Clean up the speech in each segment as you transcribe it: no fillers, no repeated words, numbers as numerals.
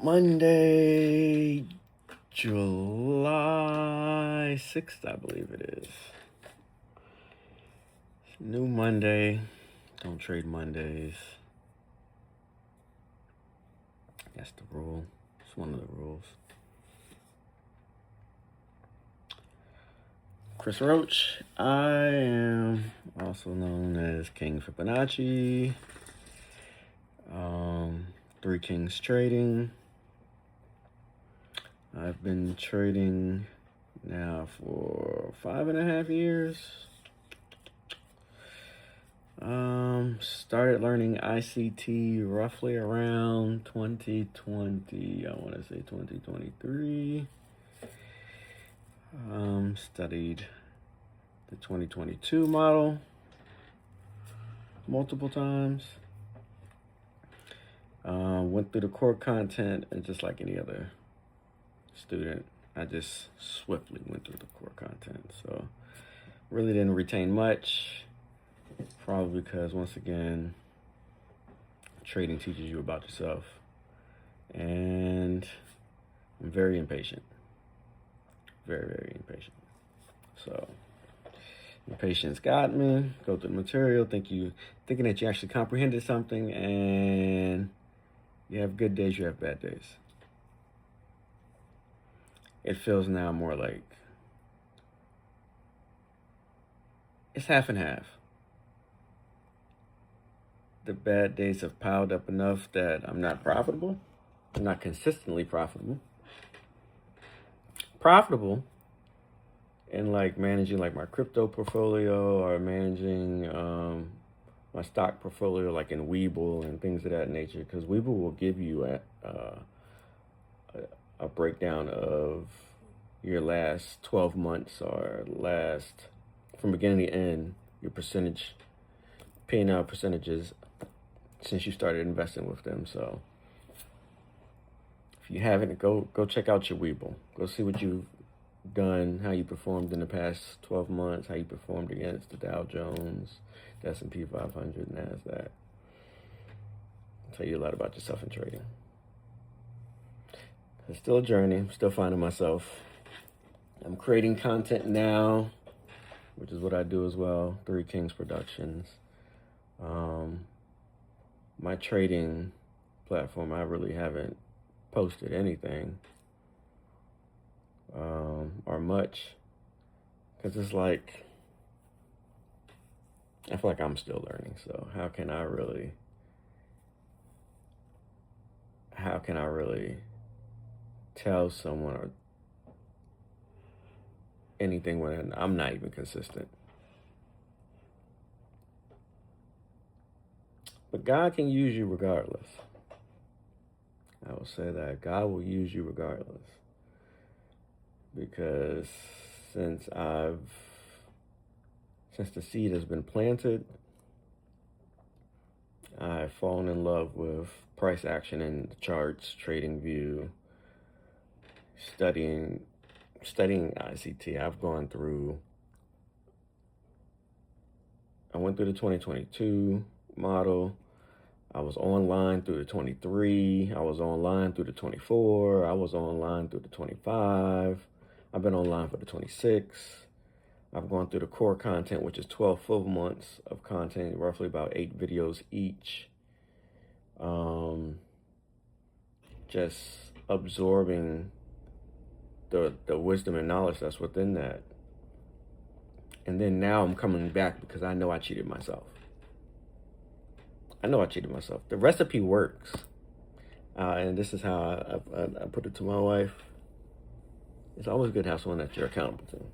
Monday, July 6th, I believe it is. New Monday. Don't trade Mondays. That's the rule. It's one of the rules. Chris Roach. I am also known as King Fibonacci. Three Kings Trading. I've been trading now for 5.5 years. Started learning ICT roughly around 2020, I want to say 2023. Studied the 2022 model multiple times. Went through the core content, and just like any other student, I just swiftly went through the core content. So really didn't retain much, probably because, once again, trading teaches you about yourself, and I'm very impatient. Very, very impatient. So impatience got me. Go through the material, thinking that you actually comprehended something, and you have good days, you have bad days. It feels now more like it's half and half. The bad days have piled up enough that I'm not profitable. I'm not consistently profitable. Profitable in like managing like my crypto portfolio, or managing my stock portfolio like in Webull and things of that nature, because Webull will give you a breakdown of your last 12 months, or from beginning to end, your percentage, P&L percentages since you started investing with them. So if you haven't, go check out your Webull. Go see what you've done, how you performed in the past 12 months, how you performed against the Dow Jones, the S&P 500, NASDAQ. Tell you a lot about yourself in trading. It's still a journey. I'm still finding myself. I'm creating content now, which is what I do as well. Three Kings Productions. My trading platform, I really haven't posted anything or much, because it's like, I feel like I'm still learning. So how can I really tell someone or anything when I'm not even consistent? But God can use you regardless. I will say that God will use you regardless, because since the seed has been planted, I've fallen in love with price action in the charts, trading view, studying ICT. I went through the 2022 model. I was online through the 23. I was online through the 24. I was online through the 25. I've been online for the 26. I've gone through the core content, which is 12 full months of content, roughly about 8 videos each. Just absorbing the wisdom and knowledge that's within that. And then now I'm coming back because I know I cheated myself. The recipe works. And this is how I put it to my wife. It's always good to have someone that you're accountable to.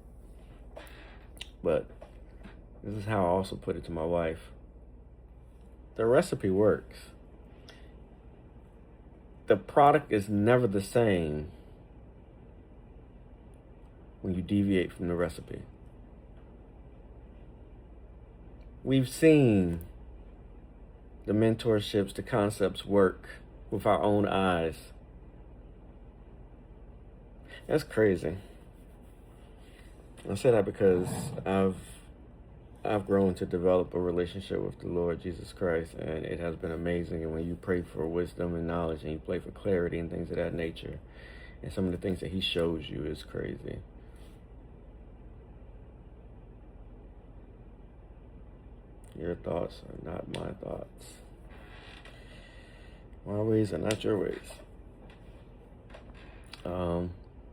But this is how I also put it to my wife. The recipe works. The product is never the same when you deviate from the recipe. We've seen the mentorships, the concepts work with our own eyes. That's crazy. I say that because I've I've grown to develop a relationship with the Lord Jesus Christ, and it has been amazing. And when you pray for wisdom and knowledge, and you pray for clarity and things of that nature, and some of the things that He shows you is crazy. Your thoughts are not my thoughts. My ways are not your ways.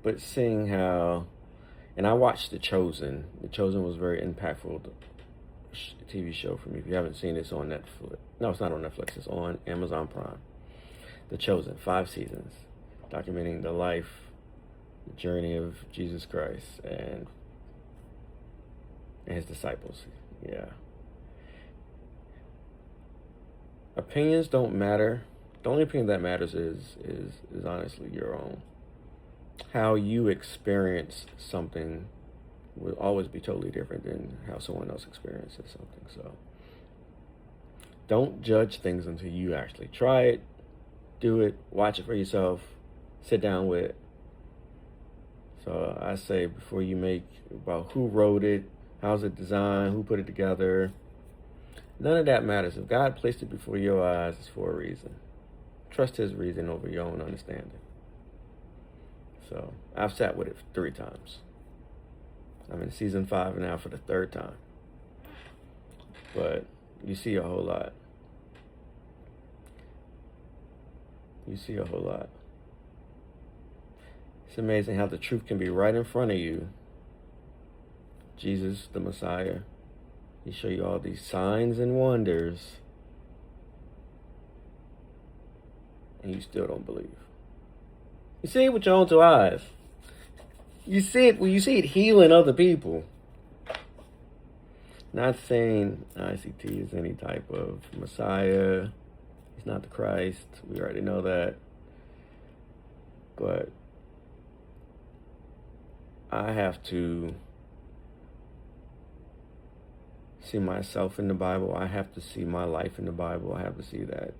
But seeing how, and I watched The Chosen. The Chosen was very impactful TV show for me. If you haven't seen it, it's on Netflix. No, it's not on Netflix. It's on Amazon Prime. The Chosen, 5 seasons, documenting the life, the journey of Jesus Christ and His disciples. Yeah. Opinions don't matter. The only opinion that matters is honestly your own. How you experience something will always be totally different than how someone else experiences something. So don't judge things until you actually try it, do it, watch it for yourself, sit down with it. So I say before you make about who wrote it, how's it designed, who put it together, none of that matters. If God placed it before your eyes, it's for a reason. Trust His reason over your own understanding. So I've sat with it 3 times. I'm in season 5 now for the 3rd time. But you see a whole lot. You see a whole lot. It's amazing how the truth can be right in front of you. Jesus, the Messiah, He show you all these signs and wonders, and you still don't believe. You see it with your own 2 eyes. You see it when you see it healing other people. Not saying ICT is any type of Messiah. He's not the Christ. We already know that. But I have to see myself in the Bible. I have to see my life in the Bible. I have to see that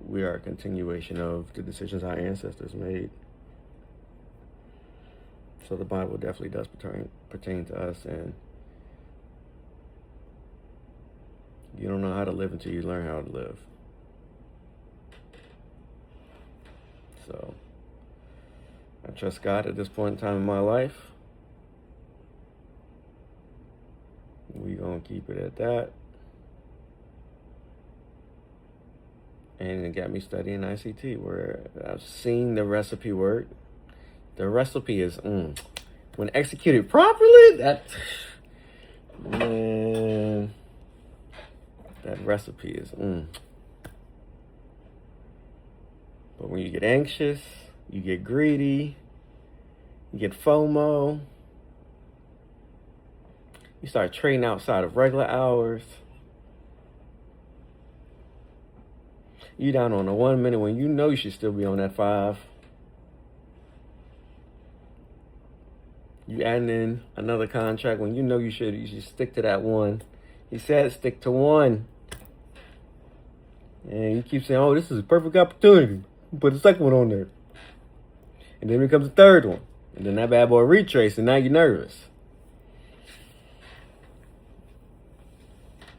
we are a continuation of the decisions our ancestors made. So the Bible definitely does pertain to us, and you don't know how to live until you learn how to live. So I trust God at this point in time in my life. We're going to keep it at that. And it got me studying ICT, where I've seen the recipe work. The recipe is, when executed properly, that recipe is, But when you get anxious, you get greedy, you get FOMO, you start trading outside of regular hours, you down on the 1 minute when you know you should still be on that 5. You adding in another contract when you know you should stick to that 1. He said stick to 1. And you keep saying, oh, this is a perfect opportunity. Put the second one on there. And then becomes the 3rd one. And then that bad boy retrace, and now you're nervous.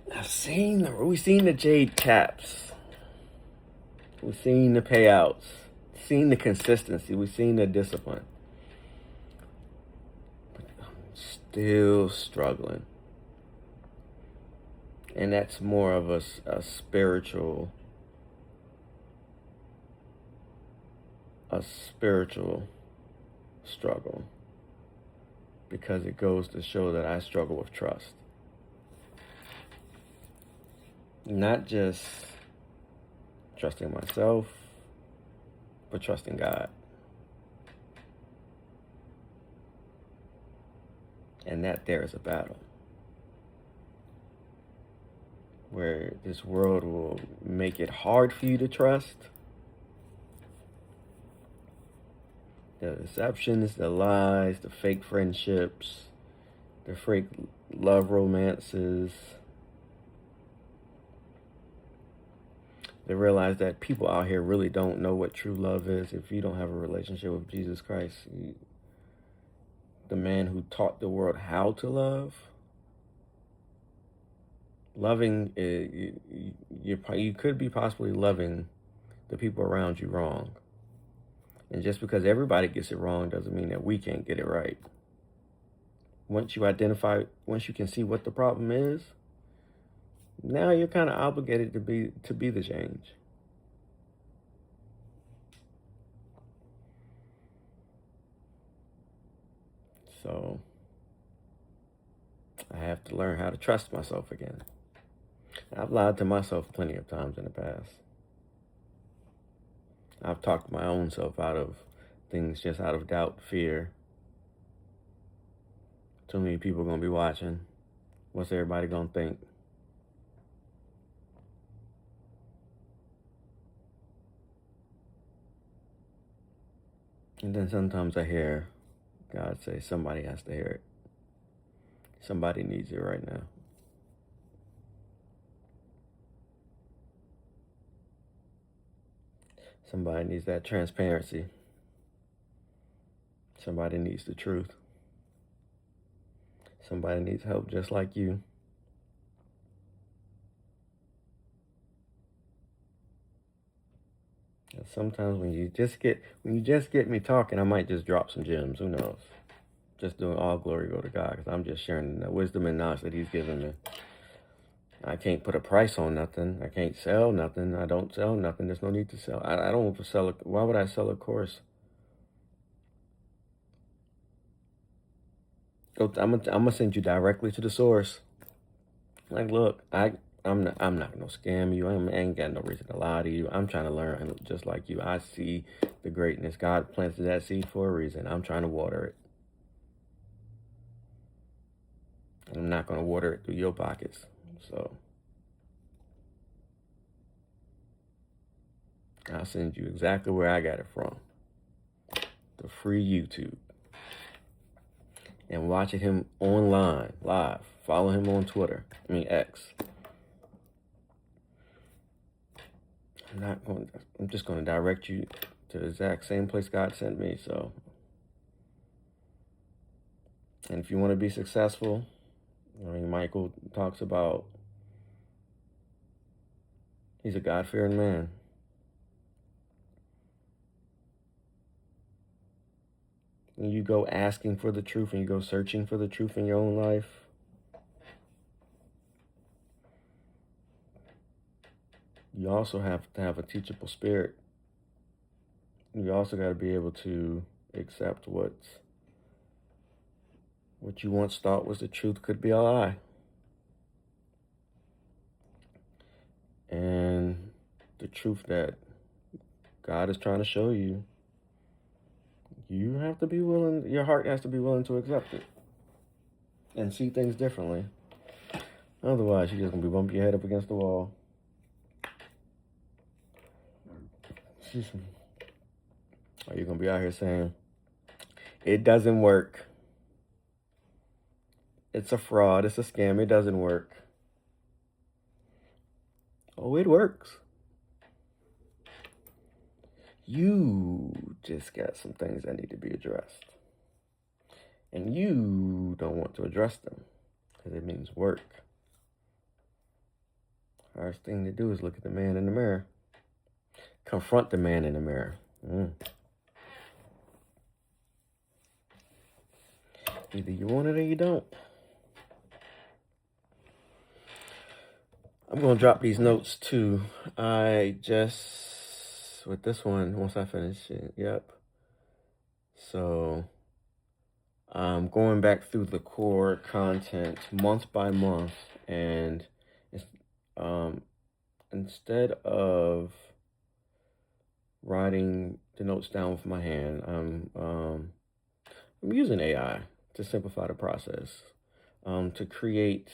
We've seen the jade caps. We've seen the payouts. Seen the consistency. We've seen the discipline. But I'm still struggling. And that's more of a spiritual struggle, because it goes to show that I struggle with trust. Not just trusting myself, but trusting God. And that there is a battle where this world will make it hard for you to trust. The deceptions, the lies, the fake friendships, the fake love romances. They realize that people out here really don't know what true love is if you don't have a relationship with Jesus Christ. The man who taught the world how to love. Loving, you could be possibly loving the people around you wrong. And just because everybody gets it wrong doesn't mean that we can't get it right. Once you can see what the problem is, now you're kind of obligated to be the change. So I have to learn how to trust myself again. I've lied to myself plenty of times in the past. I've talked my own self out of things just out of doubt, fear. Too many people gonna be watching. What's everybody gonna think? And then sometimes I hear God say, somebody has to hear it. Somebody needs it right now. Somebody needs that transparency. Somebody needs the truth. Somebody needs help just like you. And sometimes when you just get me talking, I might just drop some gems. Who knows? Just doing all glory go to God, because I'm just sharing the wisdom and knowledge that He's given me. I can't put a price on nothing. I can't sell nothing. I don't sell nothing. There's no need to sell. I don't sell it. Why would I sell a course? I'm gonna send you directly to the source. Like, look, I'm not gonna scam you. I ain't got no reason to lie to you. I'm trying to learn just like you. I see the greatness. God planted that seed for a reason. I'm trying to water it. I'm not gonna water it through your pockets. So I'll send you exactly where I got it from. The free YouTube. And watching him online, live. Follow him on Twitter. X. I'm just going to direct you to the exact same place God sent me. So, and if you want to be successful, Michael talks about he's a God-fearing man. When you go asking for the truth and you go searching for the truth in your own life, you also have to have a teachable spirit. You also got to be able to accept what you once thought was the truth could be a lie. And the truth that God is trying to show you, you have to be willing, your heart has to be willing to accept it and see things differently. Otherwise, you're just going to be bumping your head up against the wall. Or you're going to be out here saying, it doesn't work. It's a fraud. It's a scam. It doesn't work. Oh, it works. You just got some things that need to be addressed. And you don't want to address them because it means work. Hardest thing to do is look at the man in the mirror. Confront the man in the mirror. Either you want it or you don't. I'm going to drop these notes too. With this one, once I finish it, yep. So I'm going back through the core content month by month, and it's, instead of writing the notes down with my hand, I'm using AI to simplify the process, to create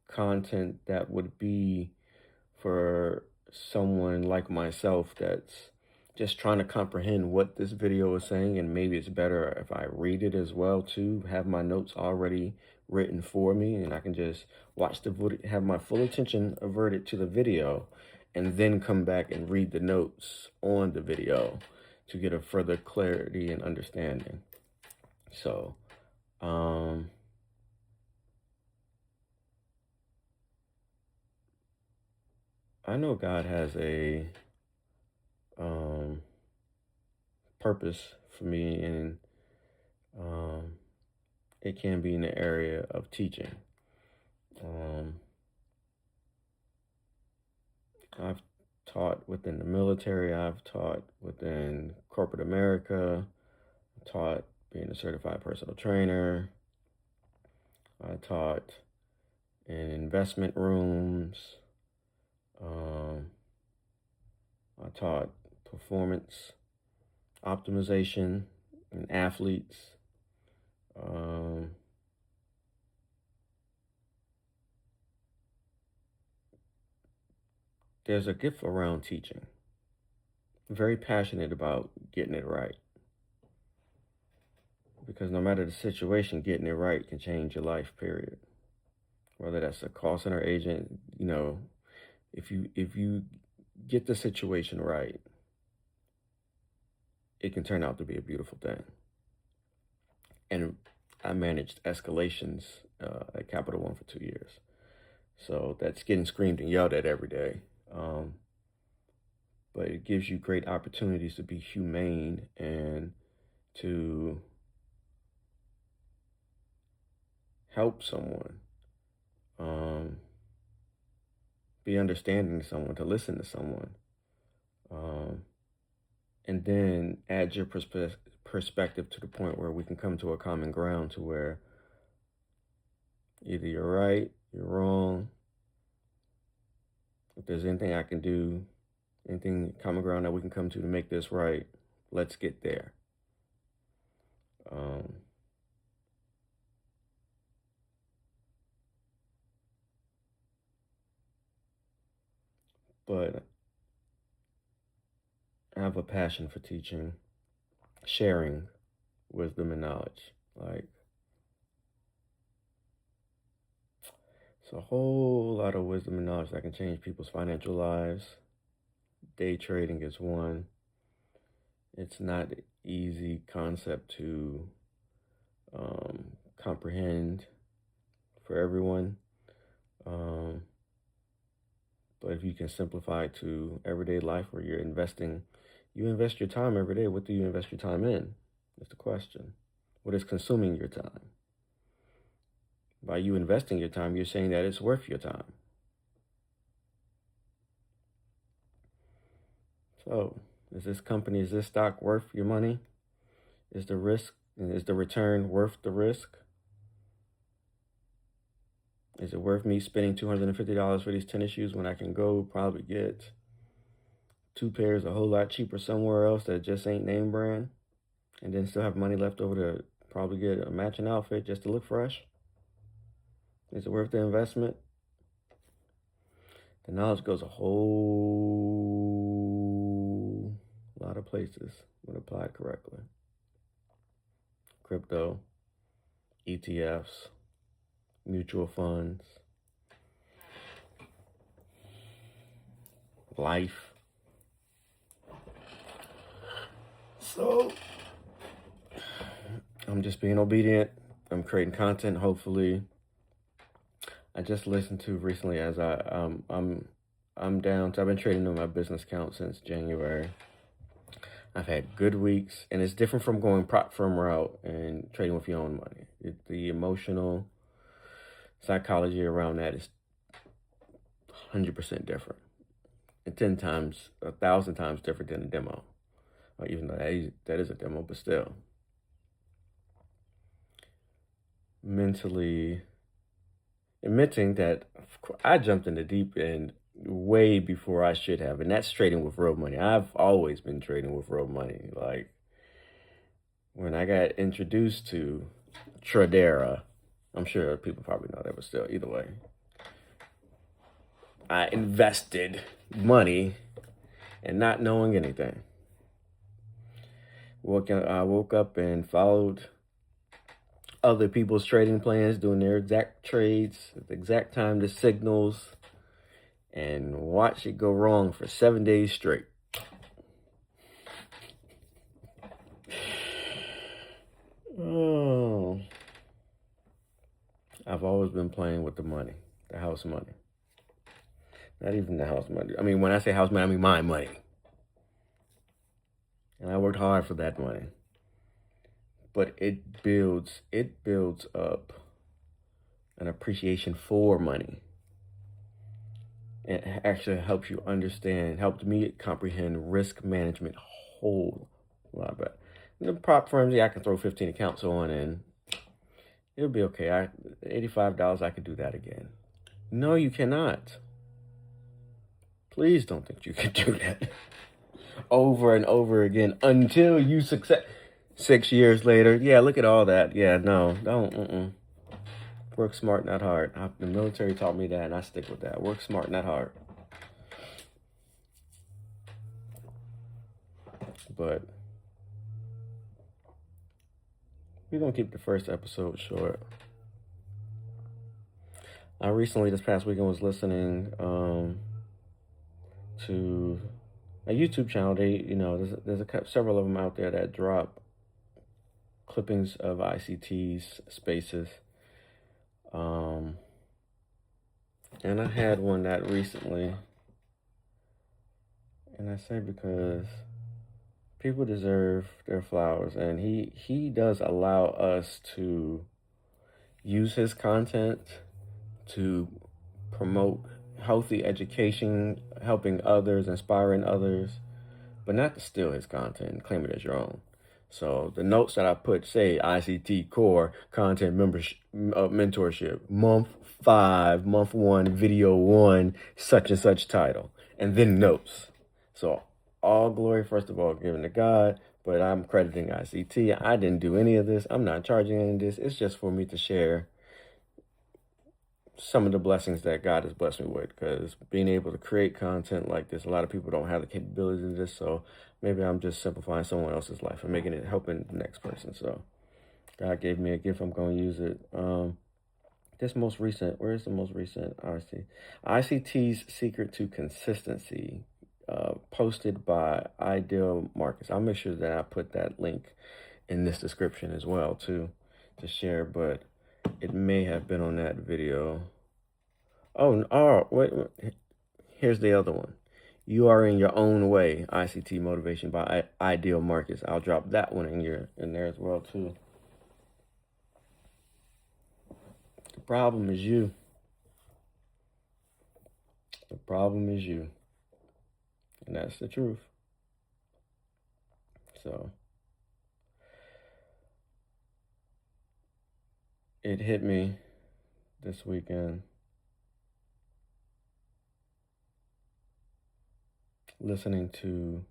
content that would be for someone like myself that's just trying to comprehend what this video is saying, and maybe it's better if I read it as well too, have my notes already written for me, and I can just watch the video, have my full attention averted to the video, and then come back and read the notes on the video to get a further clarity and understanding. So, I know God has a um, purpose for me, and um, it can be in the area of teaching. Um, I've taught within the military, I've taught within corporate America, I taught being a certified personal trainer, I taught in investment rooms, um, I taught performance optimization in athletes. Um, there's a gift around teaching. I'm very passionate about getting it right. Because no matter the situation, getting it right can change your life, period. Whether that's a call center agent, if you get the situation right, it can turn out to be a beautiful thing. And I managed escalations at Capital One for 2 years. So that's getting screamed and yelled at every day. Um, but it gives you great opportunities to be humane and to help someone, um, be understanding to someone, to listen to someone, um, and then add your perspective to the point where we can come to a common ground to where either you're right, you're wrong. If there's anything I can do, anything common ground that we can come to make this right, let's get there. Um, but I have a passion for teaching, sharing wisdom and knowledge. Like, it's a whole lot of wisdom and knowledge that can change people's financial lives. Day trading is one. It's not an easy concept to comprehend for everyone. Um, but if you can simplify it to everyday life where you invest your time every day. What do you invest your time in? That's the question. What is consuming your time? By you investing your time, you're saying that it's worth your time. So, is this stock worth your money? Is the return worth the risk? Is it worth me spending $250 for these tennis shoes when I can go probably get 2 pairs a whole lot cheaper somewhere else that just ain't name brand, and then still have money left over to probably get a matching outfit just to look fresh? Is it worth the investment? The knowledge goes a whole lot of places when applied correctly. Crypto, ETFs, mutual funds, life. So, I'm just being obedient. I'm creating content, hopefully. I just listened to recently as I'm down. So I've been trading on my business account since January. I've had good weeks, and it's different from going prop firm route and trading with your own money. The emotional psychology around that is 100% different, and 10 times, 1,000 times different than a demo. Even though that is a demo, but still, mentally admitting that I jumped in the deep end way before I should have, and that's trading with real money. I've always been trading with real money. Like, when I got introduced to Tradera, I'm sure people probably know that, but still, either way, I invested money and not knowing anything. I woke up and followed other people's trading plans, doing their exact trades at the exact time, the signals, and watch it go wrong for 7 days straight. Oh, I've always been playing with the money, the house money. Not even the house money. I mean, when I say house money, I mean my money. And I worked hard for that money. But it builds up an appreciation for money. It actually helps you understand, helped me comprehend risk management whole lot better. The prop firms, yeah, I can throw 15 accounts on and it'll be okay. $85, I could do that again. No, you cannot. Please don't think you can do that over and over again until you succeed. 6 years later, yeah, look at all that. Yeah, no, don't. Work smart, not hard. The military taught me that, and I stick with that. Work smart, not hard. But we're going to keep the first episode short. I recently, this past weekend, was listening to a YouTube channel. There's several of them out there that drop clippings of ICT's spaces. And I had one that recently, and I say because people deserve their flowers, and he does allow us to use his content to promote healthy education, helping others, inspiring others, but not to steal his content and claim it as your own. So the notes that I put say ICT Core Content Mentorship, month 5, month 1, video 1, such and such title, and then notes. So all glory, first of all, given to God, but I'm crediting ICT. I didn't do any of this. I'm not charging any of this. It's just for me to share some of the blessings that God has blessed me with, because being able to create content like this, a lot of people don't have the capability of this, so maybe I'm just simplifying someone else's life and making it, helping the next person. So God gave me a gift, I'm going to use it. Where's the most recent ICT's Secret to Consistency, posted by Ideal Marcus. I'll make sure that I put that link in this description as well too, to share, but it may have been on that video. Wait. Here's the other one. You Are in Your Own Way, ICT Motivation by Ideal Marcus. I'll drop that one in there as well too. The problem is you. The problem is you. And that's the truth. So it hit me this weekend listening to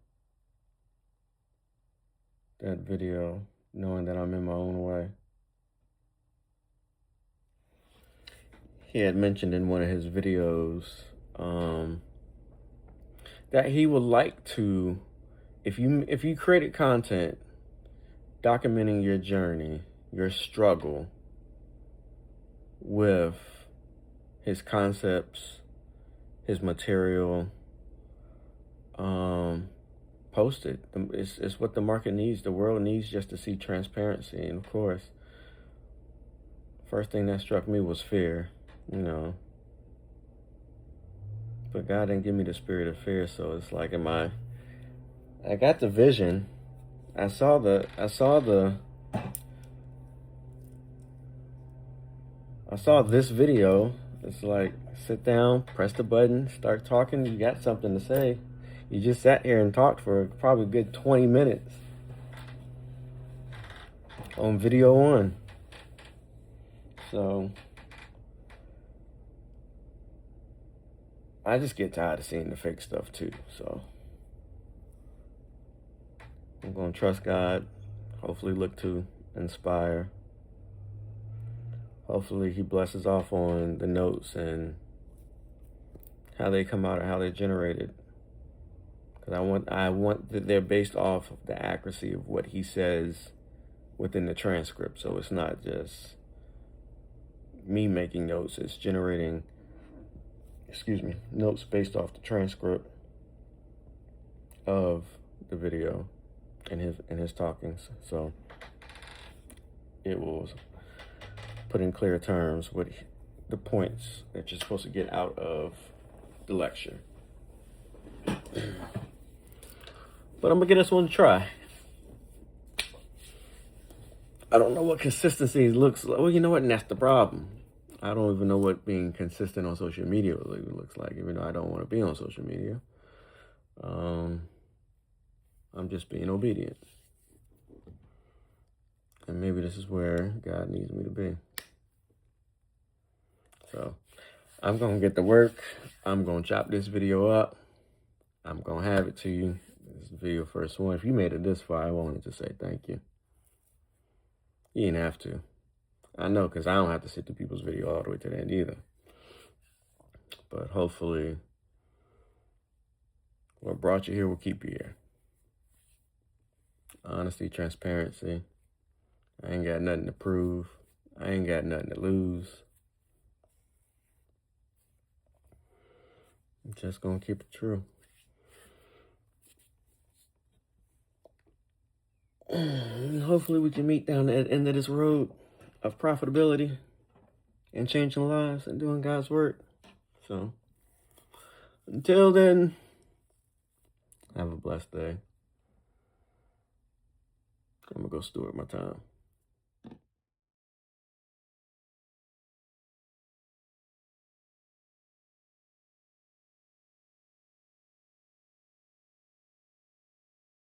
that video, knowing that I'm in my own way. He had mentioned in one of his videos that he would like to, if you created content documenting your journey, your struggle with his concepts, his material, post it. It's what the market needs. The world needs just to see transparency. And of course, first thing that struck me was fear, but God didn't give me the spirit of fear. So it's like, I got the vision. I saw this video. It's like, sit down, press the button, start talking. You got something to say. You just sat here and talked for probably a good 20 minutes on video 1. So I just get tired of seeing the fake stuff too. So I'm going to trust God, hopefully look to inspire. Hopefully he blesses off on the notes and how they come out or how they're generated. Because I want that they're based off of the accuracy of what he says within the transcript. So it's not just me making notes. It's generating, notes based off the transcript of the video and his talkings. So it will put in clear terms what the points that you're supposed to get out of the lecture. But I'm gonna get this one to try. I don't know what consistency looks like. Well, you know what? And that's the problem. I don't even know what being consistent on social media looks like, even though I don't want to be on social media. I'm just being obedient. And maybe this is where God needs me to be. So I'm going to get to work. I'm going to chop this video up. I'm going to have it to you. This is the video first one. If you made it this far, I wanted to say thank you. You didn't have to. I know, because I don't have to sit through people's video all the way to the end either. But hopefully, what brought you here will keep you here. Honesty, transparency. I ain't got nothing to prove. I ain't got nothing to lose. I'm just going to keep it true. And hopefully we can meet down at the end of this road of profitability and changing lives and doing God's work. So until then, have a blessed day. I'm going to go steward my time.